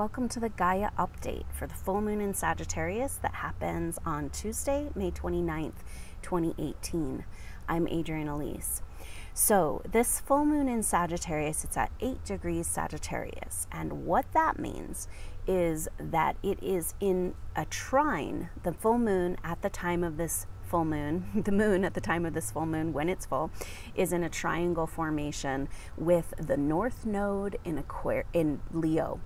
welcome to the Gaia update for the full moon in Sagittarius that happens on Tuesday, May 29th, 2018. I'm Adrienne Elise. So this full moon in Sagittarius, it's at 8 degrees Sagittarius, and what that means is that it is in a trine. The full moon at the time of this full moon, the moon at the time of this full moon, when it's full, is in a triangle formation with the North Node in Leo.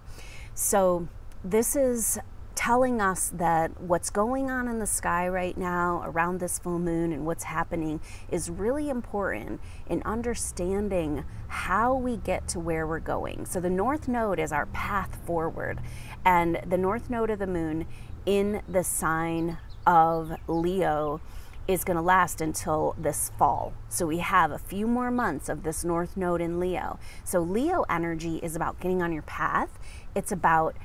So this is telling us that what's going on in the sky right now around this full moon and what's happening is really important in understanding how we get to where we're going. So the North Node is our path forward, and the North Node of the moon in the sign of Leo is going to last until this fall. So we have a few more months of this North Node in Leo. So Leo energy is about getting on your path. It's about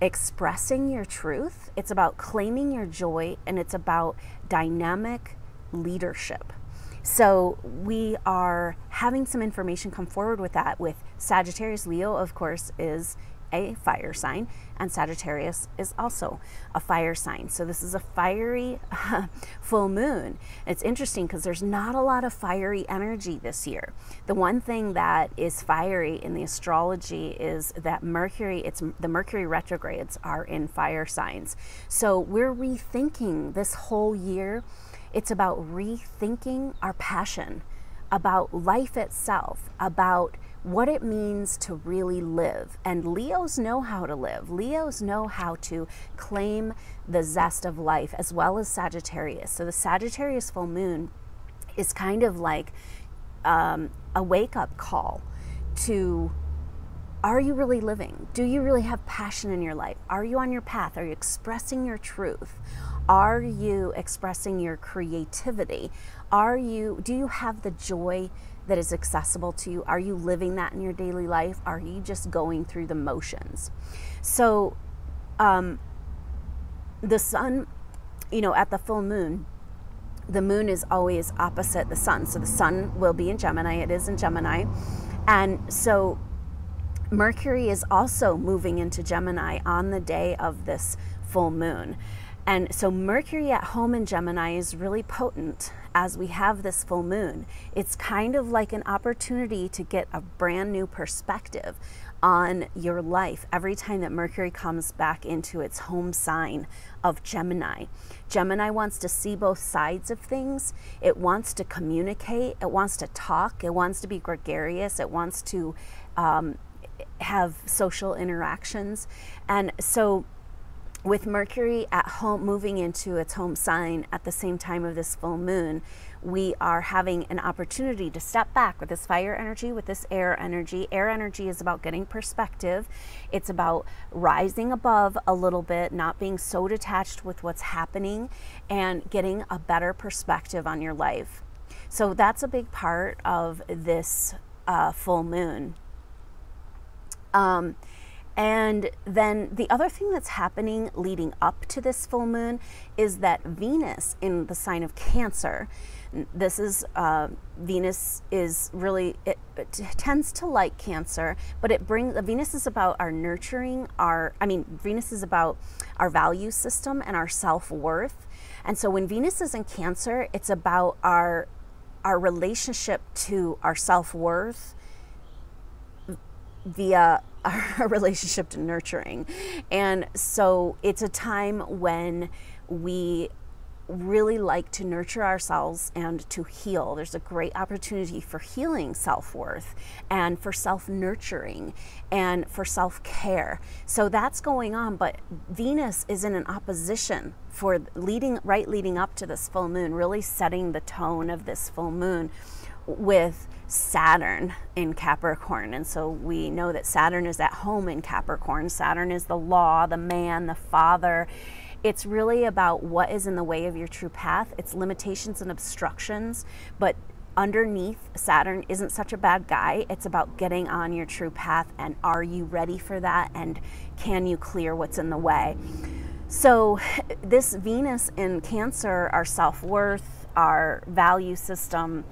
expressing your truth. It's about claiming your joy, and it's about dynamic leadership. So we are having some information come forward with that, with Sagittarius. Leo, of course, is a fire sign, and Sagittarius is also a fire sign. So this is a fiery full moon. It's interesting because there's not a lot of fiery energy this year. The one thing that is fiery in the astrology is that Mercury, the Mercury retrogrades are in fire signs. So we're rethinking this whole year. It's about rethinking our passion, about life itself, about what it means to really live. And Leos know how to live. Leos know how to claim the zest of life, as well as Sagittarius. So the Sagittarius full moon is kind of like a wake-up call to, are you really living? Do you really have passion in your life? Are you on your path? Are you expressing your truth? Are you expressing your creativity? Do you have the joy that is accessible to you? Are you living that in your daily life? Are you just going through the motions? So the sun, at the full moon, the moon is always opposite the sun. So the sun will be in Gemini. It is in Gemini. And so Mercury is also moving into Gemini on the day of this full moon. And so Mercury at home in Gemini is really potent as we have this full moon. It's kind of like an opportunity to get a brand new perspective on your life every time that Mercury comes back into its home sign of Gemini. Gemini wants to see both sides of things. It wants to communicate. It wants to talk. It wants to be gregarious. It wants to have social interactions. And so with Mercury at home moving into its home sign at the same time of this full moon, we are having an opportunity to step back with this fire energy, with this air energy. Air energy is about getting perspective. It's about rising above a little bit, not being so detached with what's happening, and getting a better perspective on your life. So that's a big part of this full moon. And then the other thing that's happening leading up to this full moon is that Venus in the sign of Cancer, this is, Venus is really, it tends to like Cancer, but Venus is about our nurturing, Venus is about our value system and our self-worth. And so when Venus is in Cancer, it's about our relationship to our self-worth via our relationship to nurturing. And so it's a time when we really like to nurture ourselves and to heal. There's a great opportunity for healing self-worth and for self-nurturing and for self-care. So that's going on, but Venus is in an opposition for leading up to this full moon, really setting the tone of this full moon with Saturn in Capricorn. And so we know that Saturn is at home in Capricorn. Saturn is the law, the man, the father. It's really about what is in the way of your true path. It's limitations and obstructions, but underneath Saturn isn't such a bad guy. It's about getting on your true path, and are you ready for that, and can you clear what's in the way? So this Venus in Cancer, our self-worth, our value system,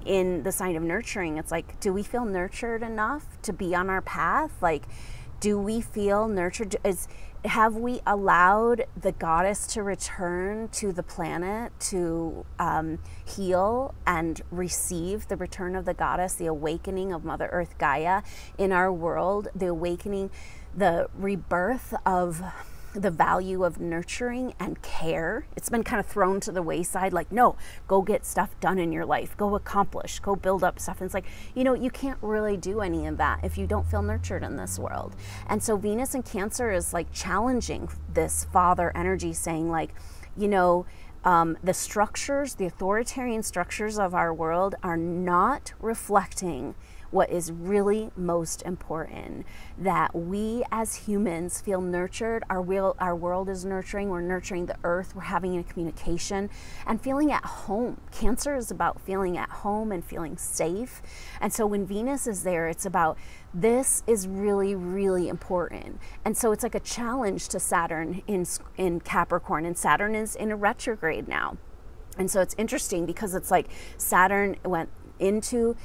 in the sign of nurturing, it's like, do we feel nurtured enough to be on our path? Like, Do we feel nurtured? Have we allowed the goddess to return to the planet to heal and receive the return of the goddess, the awakening of Mother Earth Gaia in our world, the awakening, the rebirth of the value of nurturing and care? It's been kind of thrown to the wayside, like, no, go get stuff done in your life, go accomplish, go build up stuff. And it's like, you know, you can't really do any of that if you don't feel nurtured in this world. And so Venus in Cancer is like challenging this father energy, saying like, you know, the structures, the authoritarian structures of our world are not reflecting what is really most important, that we as humans feel nurtured, our world is nurturing, we're nurturing the earth, we're having a communication and feeling at home. Cancer is about feeling at home and feeling safe. And so when Venus is there, it's about, this is really, really important. And so it's like a challenge to Saturn in Capricorn, and Saturn is in a retrograde now. And so it's interesting because it's like Saturn went into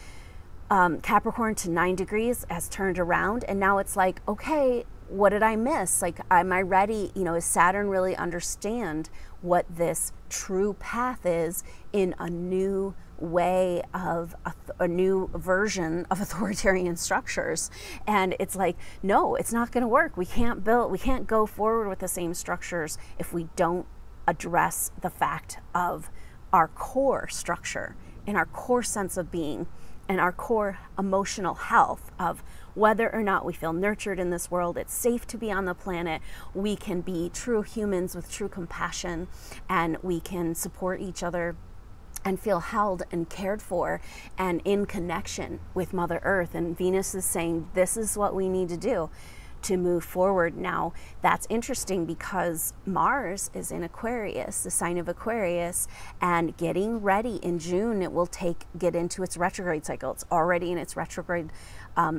Capricorn to 9 degrees, has turned around, and now it's like, okay, what did I miss? Like, am I ready? You know, does Saturn really understand what this true path is in a new way of a new version of authoritarian structures? And it's like, no, it's not going to work. We can't go forward with the same structures if we don't address the fact of our core structure and our core sense of being and our core emotional health, of whether or not we feel nurtured in this world, it's safe to be on the planet, we can be true humans with true compassion, and we can support each other and feel held and cared for and in connection with Mother Earth. And Venus is saying, this is what we need to do to move forward. Now, that's interesting because Mars is in Aquarius, the sign of Aquarius, and getting ready in June, it will get into its retrograde cycle. It's already in its retrograde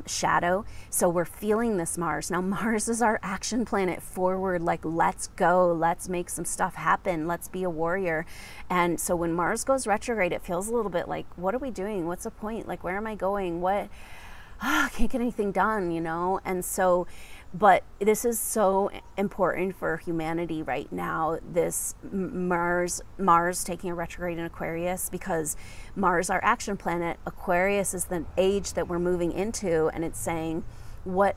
shadow. So we're feeling this Mars. Now, Mars is our action planet forward, like, let's go, let's make some stuff happen, let's be a warrior. And so when Mars goes retrograde, it feels a little bit like, what are we doing? What's the point? Like, where am I going? What? I can't get anything done, you know? And so, but this is so important for humanity right now, this Mars taking a retrograde in Aquarius, because Mars, our action planet, Aquarius is the age that we're moving into, and it's saying,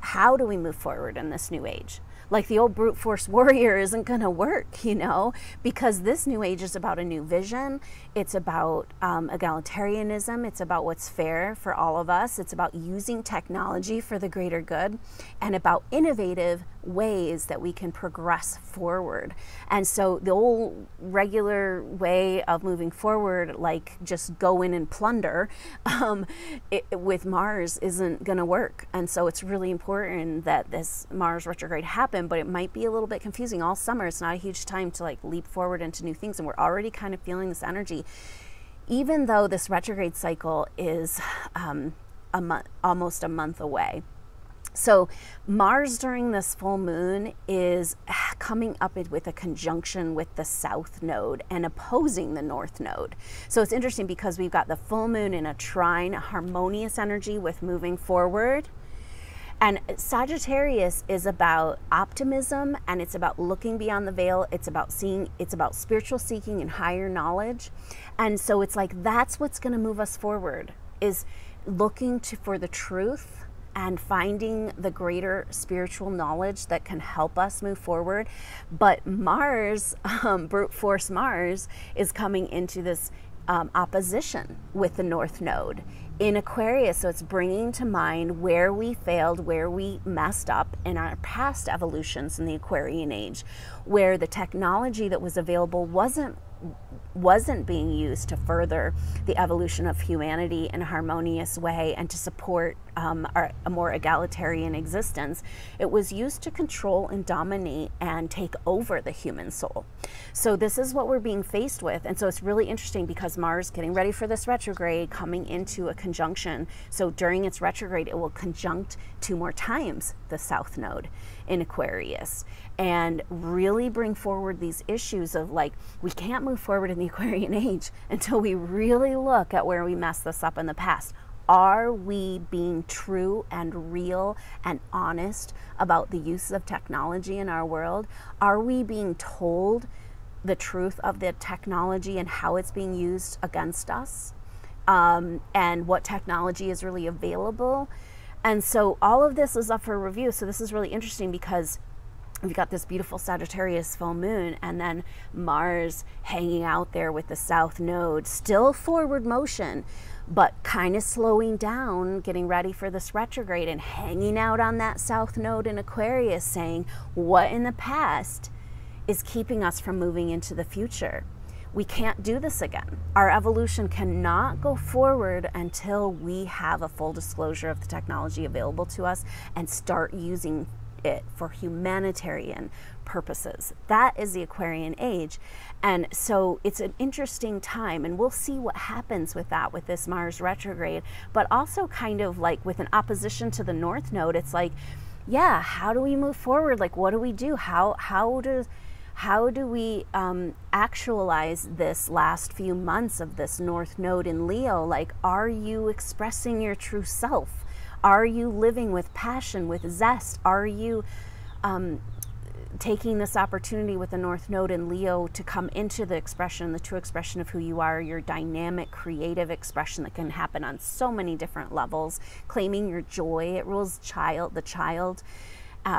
how do we move forward in this new age? Like, the old brute force warrior isn't going to work, you know, because this new age is about a new vision. It's about egalitarianism. It's about what's fair for all of us. It's about using technology for the greater good, and about innovative ways that we can progress forward. And so the old regular way of moving forward, like just go in and plunder, with Mars isn't going to work. And so it's really important that this Mars retrograde happen, but it might be a little bit confusing all summer. It's not a huge time to like leap forward into new things, and we're already kind of feeling this energy, even though this retrograde cycle is almost a month away. So Mars during this full moon is coming up with a conjunction with the south node and opposing the north node. So it's interesting because we've got the full moon in a trine, a harmonious energy with moving forward. And Sagittarius is about optimism, and it's about looking beyond the veil. It's about seeing, it's about spiritual seeking and higher knowledge. And so it's like, that's what's going to move us forward, is looking for the truth and finding the greater spiritual knowledge that can help us move forward. But Mars, brute force Mars, is coming into this opposition with the North Node in Aquarius. So it's bringing to mind where we failed, where we messed up in our past evolutions in the Aquarian age, where the technology that was available wasn't being used to further the evolution of humanity in a harmonious way and to support a more egalitarian existence. It was used to control and dominate and take over the human soul. So this is what we're being faced with. And so it's really interesting because Mars getting ready for this retrograde, coming into a conjunction. So during its retrograde, it will conjunct 2 more times the South Node in Aquarius, and really bring forward these issues of like, we can't move forward in the Aquarian age until we really look at where we messed this up in the past. are we being true and real and honest about the use of technology in our world? Are we being told the truth of the technology and how it's being used against us, and what technology is really available? And so all of this is up for review. So this is really interesting because we've got this beautiful Sagittarius full moon, and then Mars hanging out there with the south node, still forward motion, but kind of slowing down, getting ready for this retrograde, and hanging out on that south node in Aquarius, saying what in the past is keeping us from moving into the future. We can't do this again. Our evolution cannot go forward until we have a full disclosure of the technology available to us and start using it for humanitarian purposes. That is the Aquarian age. And so it's an interesting time, and we'll see what happens with that, with this Mars retrograde, but also kind of like with an opposition to the North Node. It's like, yeah, how do we move forward? Like, what do we do? How do we actualize this last few months of this North Node in Leo? Like, are you expressing your true self? Are you living with passion, with zest? Are you taking this opportunity with the North Node in Leo to come into the expression, the true expression of who you are, your dynamic, creative expression that can happen on so many different levels, claiming your joy? It rules the child.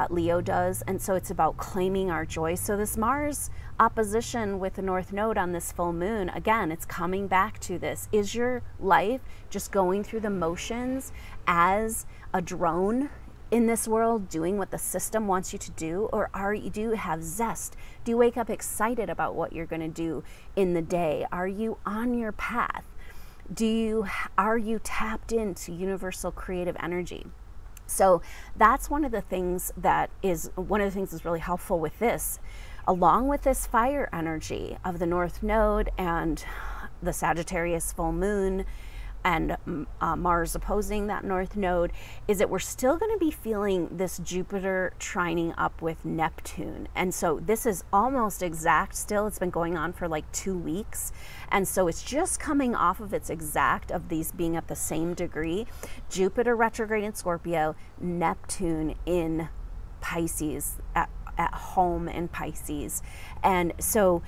Leo does, and so it's about claiming our joy. So this Mars opposition with the North Node on this full moon, again, it's coming back to this. Is your life just going through the motions as a drone in this world, doing what the system wants you to do? Or do you have zest? Do you wake up excited about what you're going to do in the day? Are you on your path? Are you tapped into universal creative energy? So that's one of the things that's really helpful with this, along with this fire energy of the North Node and the Sagittarius full moon and Mars opposing that North Node, is that we're still going to be feeling this Jupiter trining up with Neptune. And so this is almost exact still. It's been going on for like 2 weeks. And so it's just coming off of its exact of these being at the same degree. Jupiter retrograde in Scorpio, Neptune in Pisces, at home in Pisces. And so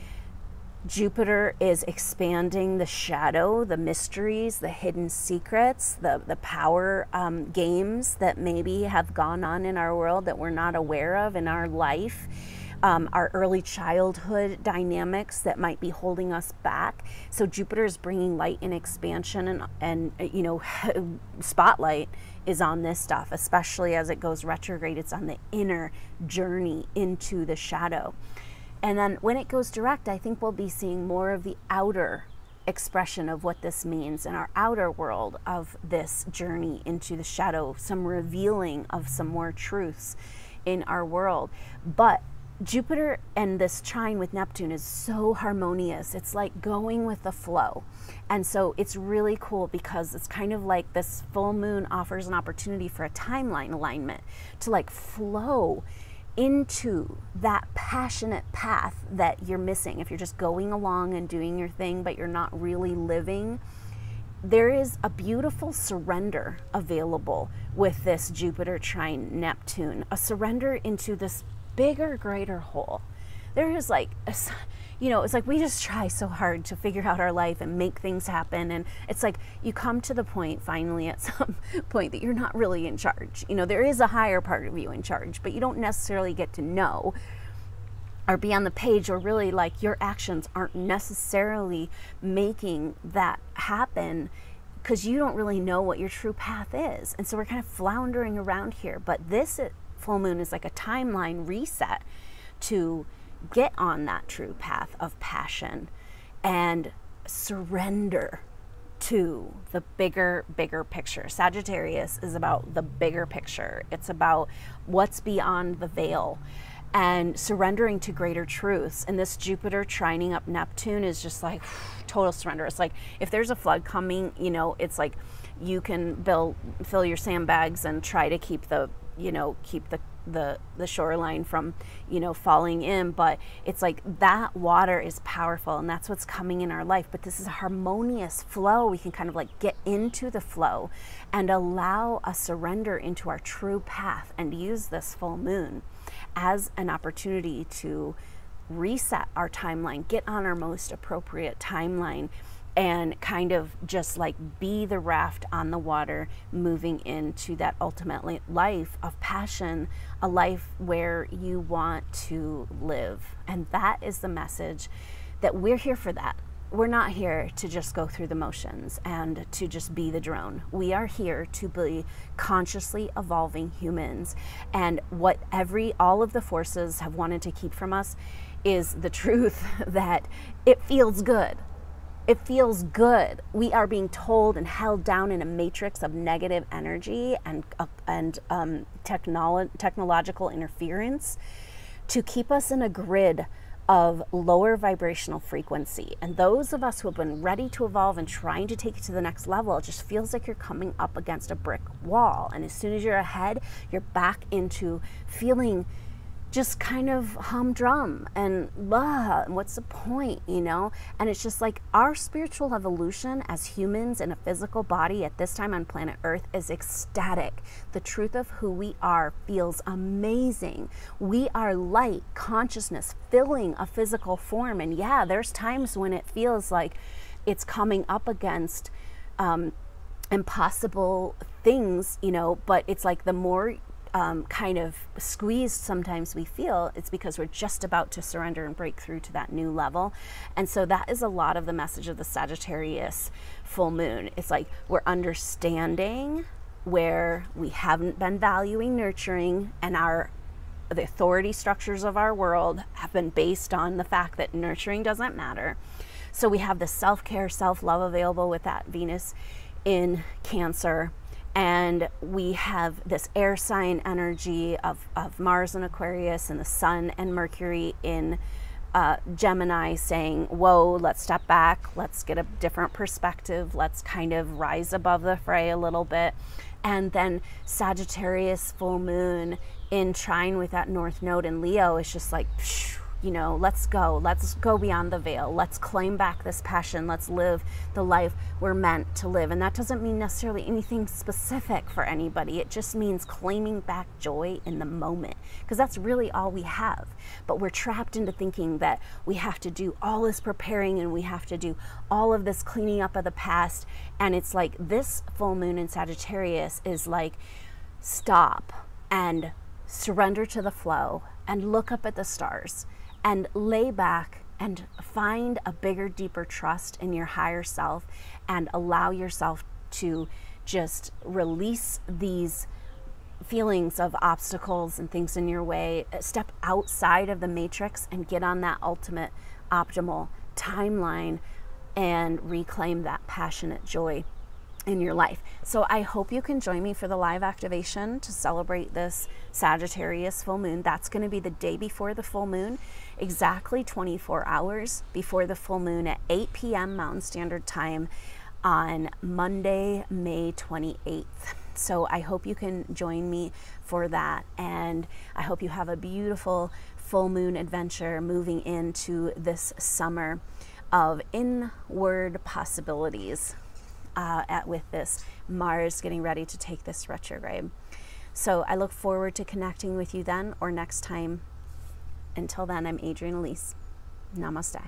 Jupiter is expanding the shadow, the mysteries, the hidden secrets, the power games that maybe have gone on in our world that we're not aware of in our life. Our early childhood dynamics that might be holding us back. So Jupiter is bringing light and expansion, and you know, spotlight is on this stuff, especially as it goes retrograde. It's on the inner journey into the shadow. And then when it goes direct, I think we'll be seeing more of the outer expression of what this means in our outer world of this journey into the shadow, some revealing of some more truths in our world. But Jupiter and this trine with Neptune is so harmonious. It's like going with the flow. And so it's really cool because it's kind of like this full moon offers an opportunity for a timeline alignment to like flow into that passionate path that you're missing. If you're just going along and doing your thing, but you're not really living, there is a beautiful surrender available with this Jupiter trine Neptune, a surrender into this bigger, greater whole. There is like, you know, it's like we just try so hard to figure out our life and make things happen. And it's like you come to the point finally at some point that you're not really in charge. You know, there is a higher part of you in charge, but you don't necessarily get to know or be on the page, or really like your actions aren't necessarily making that happen because you don't really know what your true path is. And so we're kind of floundering around here. But this full moon is like a timeline reset to get on that true path of passion and surrender to the bigger picture. Sagittarius is about the bigger picture. It's about what's beyond the veil and surrendering to greater truths. And this Jupiter trining up Neptune is just like total surrender. It's like if there's a flood coming, you know, it's like you can fill your sandbags and try to keep the you know, keep the shoreline from, you know, falling in. But it's like that water is powerful, and that's what's coming in our life. But this is a harmonious flow. We can kind of like get into the flow and allow a surrender into our true path, and use this full moon as an opportunity to reset our timeline, get on our most appropriate timeline, and kind of just like be the raft on the water, moving into that ultimate life of passion, a life where you want to live. And that is the message, that we're here for that. We're not here to just go through the motions and to just be the drone. We are here to be consciously evolving humans. And what all of the forces have wanted to keep from us is the truth that it feels good. It feels good. We are being told and held down in a matrix of negative energy and technological interference to keep us in a grid of lower vibrational frequency. And those of us who have been ready to evolve and trying to take it to the next level, it just feels like you're coming up against a brick wall. And as soon as you're ahead, you're back into feeling just kind of humdrum and blah, what's the point, you know? And it's just like our spiritual evolution as humans in a physical body at this time on planet Earth is ecstatic. The truth of who we are feels amazing. We are light consciousness filling a physical form. And yeah, there's times when it feels like it's coming up against impossible things, you know, but it's like the more kind of squeezed sometimes we feel, it's because we're just about to surrender and break through to that new level. And so that is a lot of the message of the Sagittarius full moon. It's like we're understanding where we haven't been valuing nurturing, and the authority structures of our world have been based on the fact that nurturing doesn't matter. So we have the self-care, self-love available with that Venus in Cancer. And we have this air sign energy of Mars in Aquarius and the Sun and Mercury in Gemini, saying, whoa, let's step back, let's get a different perspective, let's kind of rise above the fray a little bit. And then Sagittarius full moon in trine with that North Node in Leo is just like, you know, let's go beyond the veil. Let's claim back this passion. Let's live the life we're meant to live. And that doesn't mean necessarily anything specific for anybody. It just means claiming back joy in the moment, because that's really all we have. But we're trapped into thinking that we have to do all this preparing and we have to do all of this cleaning up of the past. And it's like this full moon in Sagittarius is like, stop and surrender to the flow and look up at the stars and lay back and find a bigger, deeper trust in your higher self, and allow yourself to just release these feelings of obstacles and things in your way. Step outside of the matrix and get on that ultimate optimal timeline and reclaim that passionate joy in your life. So I hope you can join me for the live activation to celebrate this Sagittarius full moon. That's going to be the day before the full moon, exactly 24 hours before the full moon at 8 p.m. Mountain Standard Time on Monday, May 28th. So I hope you can join me for that, and I hope you have a beautiful full moon adventure moving into this summer of inward possibilities. With this Mars getting ready to take this retrograde. So I look forward to connecting with you then or next time. Until then, I'm Adrienne Elise. Namaste.